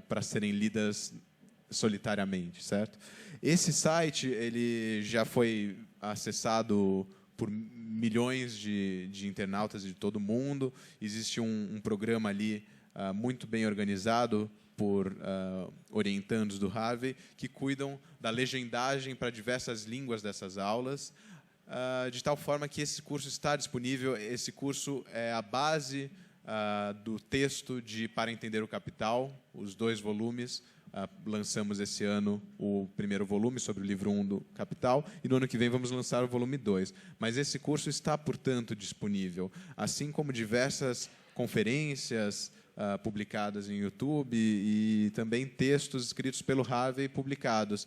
para serem lidas solitariamente, certo? Esse site ele já foi acessado por milhões de internautas de todo o mundo. Existe um programa ali muito bem organizado por orientandos do HARVEY que cuidam da legendagem para diversas línguas dessas aulas, de tal forma que esse curso está disponível. Esse curso é a base do texto de Para Entender o Capital, os 2 volumes. Lançamos esse ano o primeiro volume sobre o livro 1 do Capital, e no ano que vem vamos lançar o volume 2. Mas esse curso está, portanto, disponível, assim como diversas conferências publicadas em YouTube e também textos escritos pelo HARVEY publicados.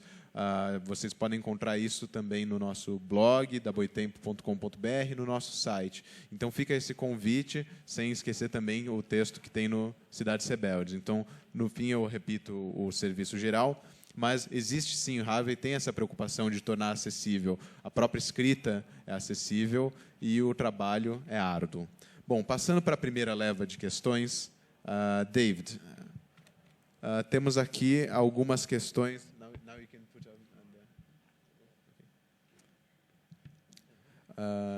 Vocês podem encontrar isso também no nosso blog, daboitempo.com.br, no nosso site. Então, fica esse convite, sem esquecer também o texto que tem no Cidades Rebeldes. Então, no fim, eu repito o serviço geral, mas existe sim, o HARVEY tem essa preocupação de tornar acessível. A própria escrita é acessível e o trabalho é árduo. Bom, passando para a primeira leva de questões, David, temos aqui algumas questões.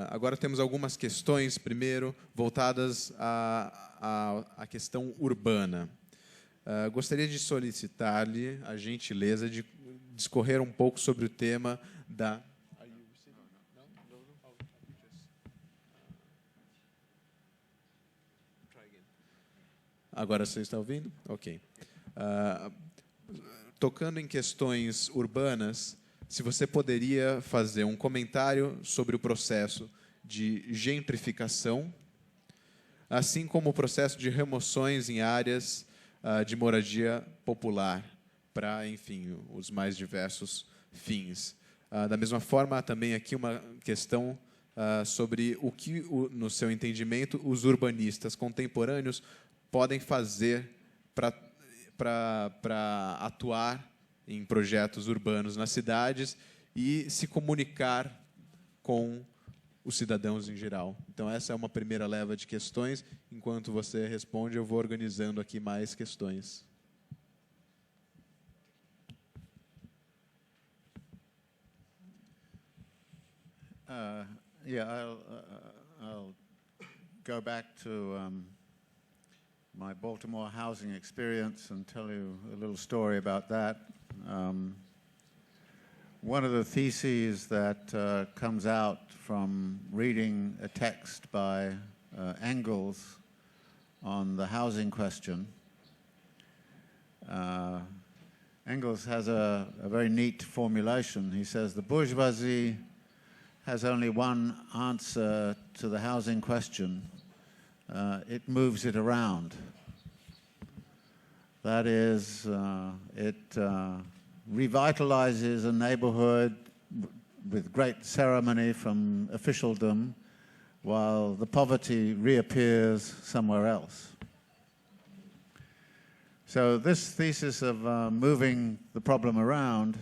Agora temos algumas questões, primeiro, voltadas à questão urbana. Gostaria de solicitar-lhe a gentileza de discorrer um pouco sobre o tema da... Agora você está ouvindo? Ok. Tocando em questões urbanas, se você poderia fazer um comentário sobre o processo de gentrificação, assim como o processo de remoções em áreas de moradia popular, para, enfim, os mais diversos fins. Da mesma forma, há também aqui uma questão sobre o que, no seu entendimento, os urbanistas contemporâneos podem fazer para atuar em projetos urbanos nas cidades e se comunicar com os cidadãos em geral. Então, essa é uma primeira leva de questões. Enquanto você responde, eu vou organizando aqui mais questões. I'll go back to my Baltimore housing experience and tell you a little story about that. One of the theses that comes out from reading a text by Engels on the housing question, Engels has a very neat formulation. He says, the bourgeoisie has only one answer to the housing question. It moves it around. That is, it revitalizes a neighborhood with great ceremony from officialdom, while the poverty reappears somewhere else. So this thesis of moving the problem around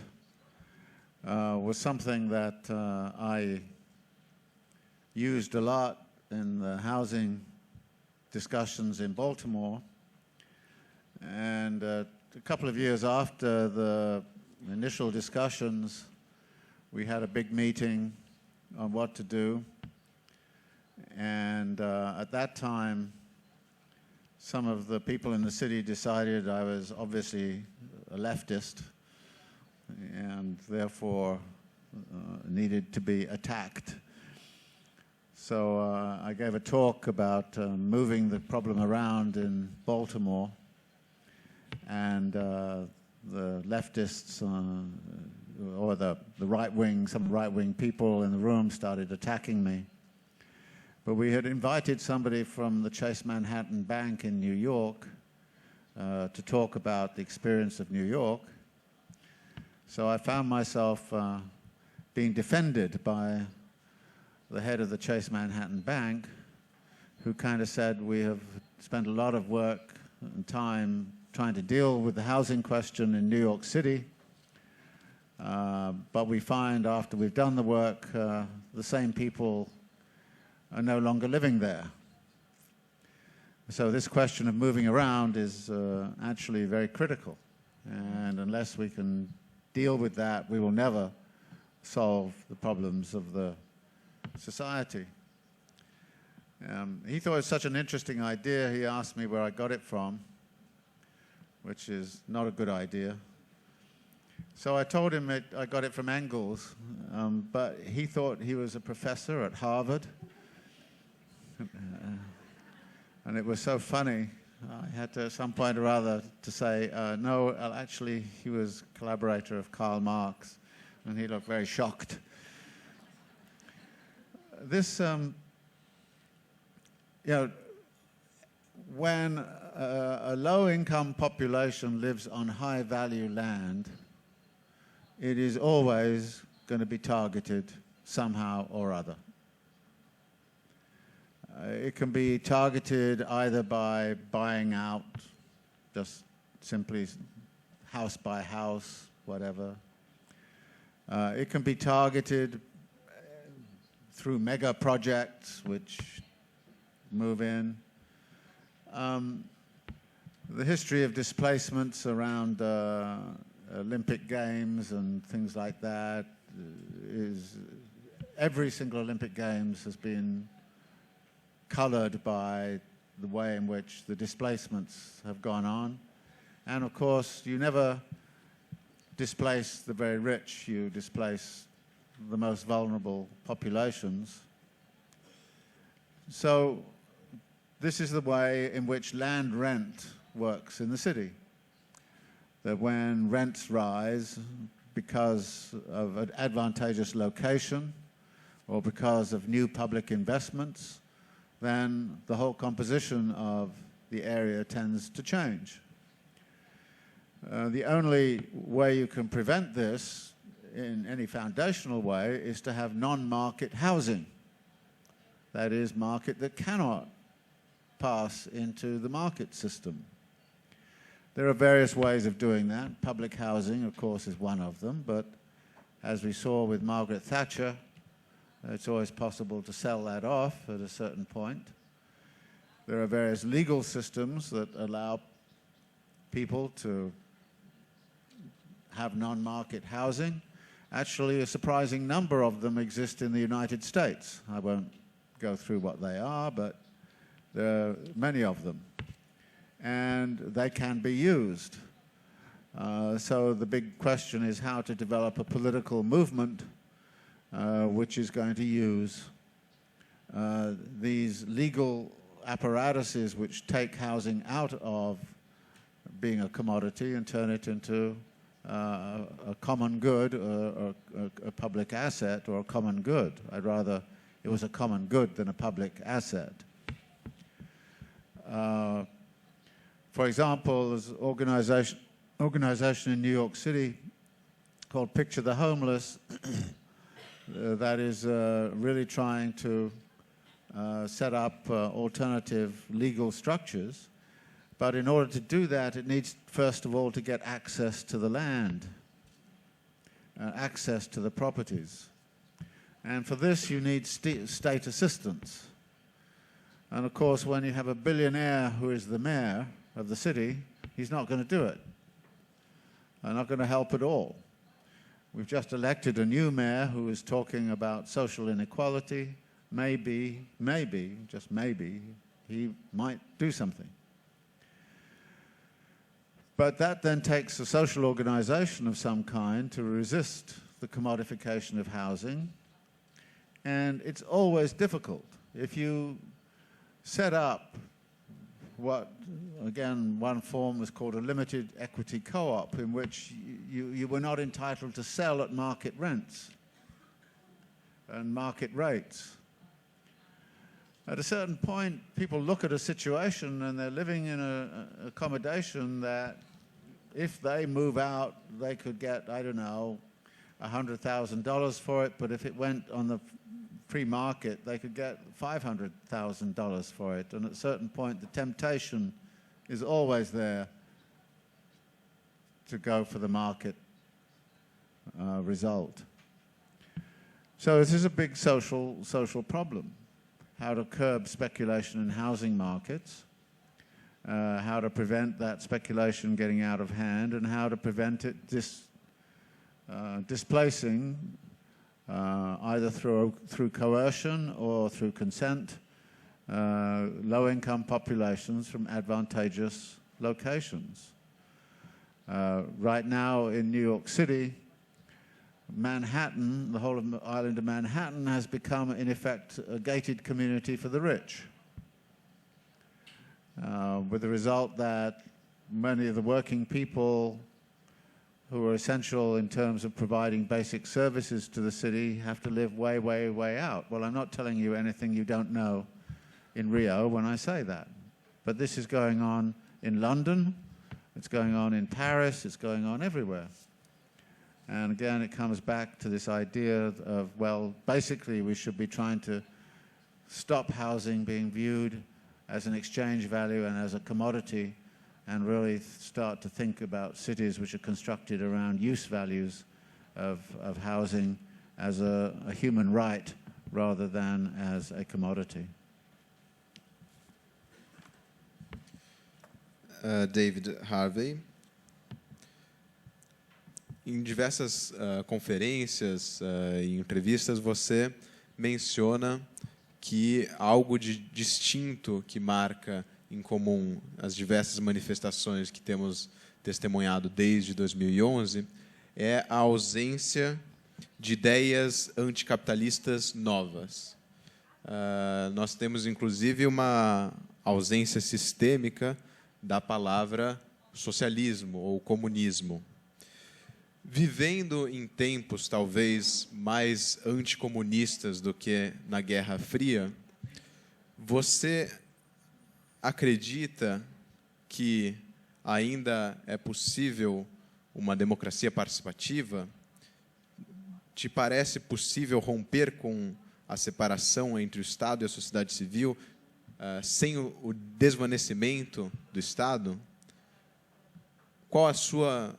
was something that I used a lot in the housing discussions in Baltimore. And a couple of years after the initial discussions, we had a big meeting on what to do. And at that time, some of the people in the city decided I was obviously a leftist and therefore needed to be attacked. So I gave a talk about moving the problem around in Baltimore, and the leftists or the right-wing, some right-wing people in the room started attacking me. But we had invited somebody from the Chase Manhattan Bank in New York to talk about the experience of New York. So I found myself being defended by the head of the Chase Manhattan Bank, who kind of said, we have spent a lot of work and time trying to deal with the housing question in New York City, but we find after we've done the work, the same people are no longer living there. So this question of moving around is actually very critical. And unless we can deal with that, we will never solve the problems of the society. He thought it was such an interesting idea, he asked me where I got it from, which is not a good idea. So I told him I got it from Engels, but he thought he was a professor at Harvard. And it was so funny, I had to at some point or other to say, no, actually he was a collaborator of Karl Marx, and he looked very shocked. This, when a low-income population lives on high-value land, it is always going to be targeted somehow or other. It can be targeted either by buying out, just simply house by house, whatever. It can be targeted through mega projects which move in. The history of displacements around Olympic Games and things like that is every single Olympic Games has been colored by the way in which the displacements have gone on. And of course, you never displace the very rich, you displace the most vulnerable populations. So this is the way in which land rent works in the city. That when rents rise because of an advantageous location or because of new public investments, then the whole composition of the area tends to change. The only way you can prevent this in any foundational way is to have non-market housing. That is, market that cannot pass into the market system. There are various ways of doing that. Public housing, of course, is one of them, but as we saw with Margaret Thatcher, it's always possible to sell that off at a certain point. There are various legal systems that allow people to have non-market housing. Actually, a surprising number of them exist in the United States. I won't go through what they are, but there are many of them. And they can be used. So the big question is how to develop a political movement which is going to use these legal apparatuses which take housing out of being a commodity and turn it into a common good, or a public asset, or a common good. I'd rather it was a common good than a public asset. For example, there's an organization in New York City called Picture the Homeless that is really trying to set up alternative legal structures. But in order to do that, it needs, first of all, to get access to the land, access to the properties. And for this, you need state assistance. And of course, when you have a billionaire who is the mayor of the city, he's not going to do it. They're not going to help at all. We've just elected a new mayor who is talking about social inequality. Maybe, just maybe, he might do something. But that then takes a social organization of some kind to resist the commodification of housing. And it's always difficult. If you set up what, again, one form was called a limited equity co-op, in which you were not entitled to sell at market rents and market rates. At a certain point, people look at a situation and they're living in an accommodation that if they move out, they could get, I don't know, $100,000 for it, but if it went on the free market, they could get $500,000 for it. And at a certain point, the temptation is always there to go for the market result. So this is a big social problem. How to curb speculation in housing markets. how to prevent that speculation getting out of hand, and how to prevent it displacing, either through coercion or through consent, low-income populations from advantageous locations. Right now in New York City, Manhattan, the whole of the island of Manhattan, has become, in effect, a gated community for the rich. With the result that many of the working people who are essential in terms of providing basic services to the city have to live way, way, way out. Well, I'm not telling you anything you don't know in Rio when I say that. But this is going on in London, it's going on in Paris, it's going on everywhere. And again, it comes back to this idea of, well, basically we should be trying to stop housing being viewed as an exchange value and as a commodity, and really start to think about cities which are constructed around use values of housing as a human right rather than as a commodity. David Harvey. Em diversas conferências e entrevistas, você menciona que algo de distinto que marca em comum as diversas manifestações que temos testemunhado desde 2011 é a ausência de ideias anticapitalistas novas. Nós temos, inclusive, uma ausência sistêmica da palavra socialismo ou comunismo. Vivendo em tempos talvez mais anticomunistas do que na Guerra Fria, você acredita que ainda é possível uma democracia participativa? Te parece possível romper com a separação entre o Estado e a sociedade civil sem o desvanecimento do Estado? Qual a sua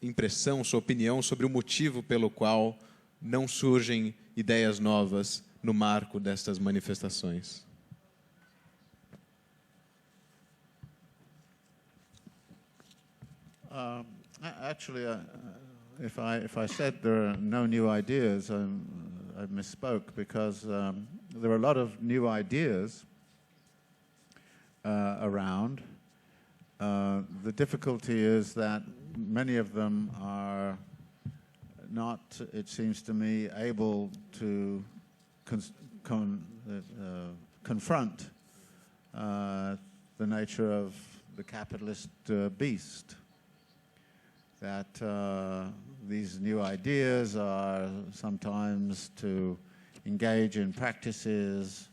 impressão, sua opinião sobre o motivo pelo qual não surgem ideias novas no marco destas manifestações? Actually, if I said there are no new ideas, I misspoke, because there are a lot of new ideas around. The difficulty is that many of them are not, it seems to me, able to confront the nature of the capitalist beast. That these new ideas are sometimes to engage in practices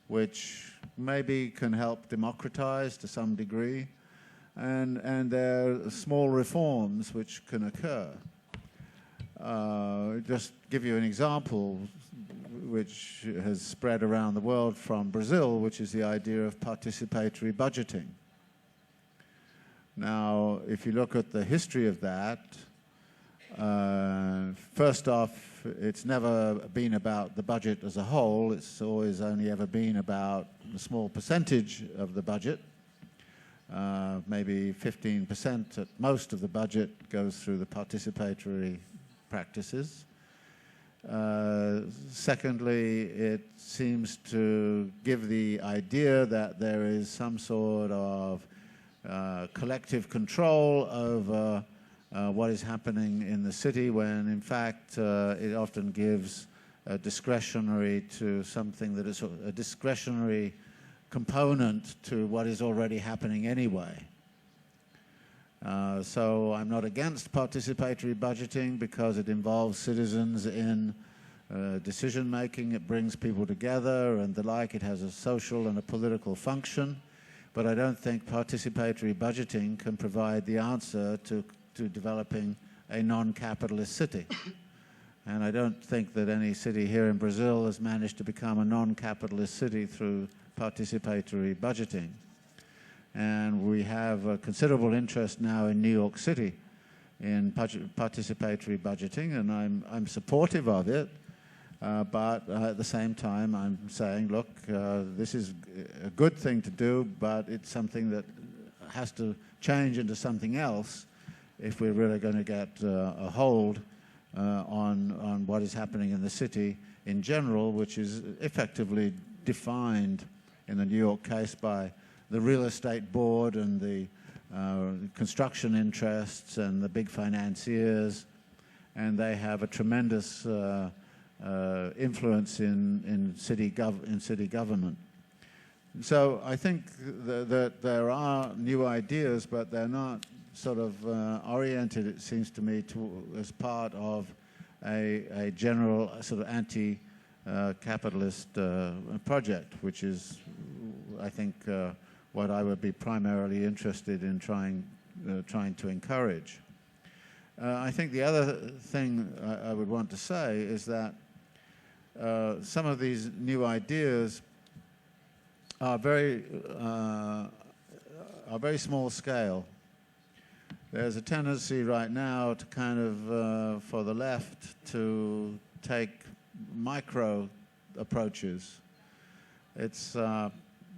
which maybe can help democratize to some degree, and there are small reforms which can occur. Just give you an example which has spread around the world from Brazil, which is the idea of participatory budgeting. Now, if you look at the history of that, first off, it's never been about the budget as a whole. It's always only ever been about a small percentage of the budget. Maybe 15% at most of the budget goes through the participatory practices. Secondly, it seems to give the idea that there is some sort of collective control over what is happening in the city, when in fact it often gives discretionary to something that is a discretionary component to what is already happening anyway. So I'm not against participatory budgeting because it involves citizens in decision making, it brings people together and the like, it has a social and a political function. But I don't think participatory budgeting can provide the answer to developing a non-capitalist city. And I don't think that any city here in Brazil has managed to become a non-capitalist city through participatory budgeting. And we have a considerable interest now in New York City in participatory budgeting, and I'm supportive of it. But at the same time, I'm saying, look, this is a good thing to do, but it's something that has to change into something else if we're really going to get a hold on what is happening in the city in general, which is effectively defined in the New York case by the real estate board and the construction interests and the big financiers, and they have a tremendous influence in city government. So I think that there are new ideas, but they're not sort of oriented, it seems to me, as part of a general sort of anti-capitalist project, which is, I think, what I would be primarily interested in trying to encourage. I think the other thing I would want to say is that some of these new ideas are very small scale. There's a tendency right now to kind of, for the left, to take micro approaches. It's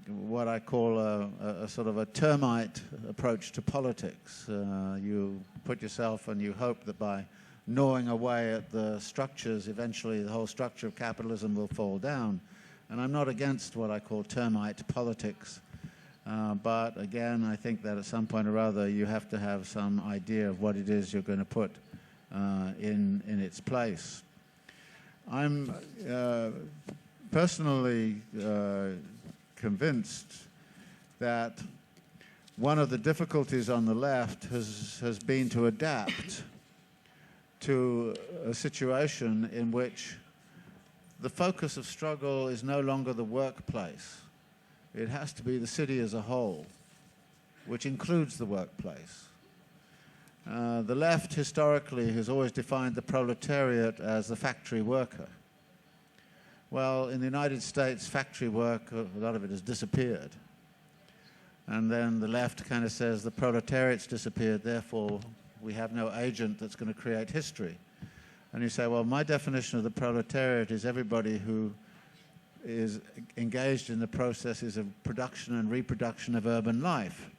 what I call a sort of a termite approach to politics. You put yourself and you hope that by gnawing away at the structures, eventually the whole structure of capitalism will fall down. And I'm not against what I call termite politics. But again, I think that at some point or other you have to have some idea of what it is you're going to put in its place. I'm personally convinced that one of the difficulties on the left has been to adapt to a situation in which the focus of struggle is no longer the workplace. It has to be the city as a whole, which includes the workplace. The left historically has always defined the proletariat as the factory worker. Well, in the United States, factory work, a lot of it has disappeared. And then the left kind of says the proletariat's disappeared, therefore we have no agent that's going to create history. And you say, well, my definition of the proletariat is everybody who is engaged in the processes of production and reproduction of urban life.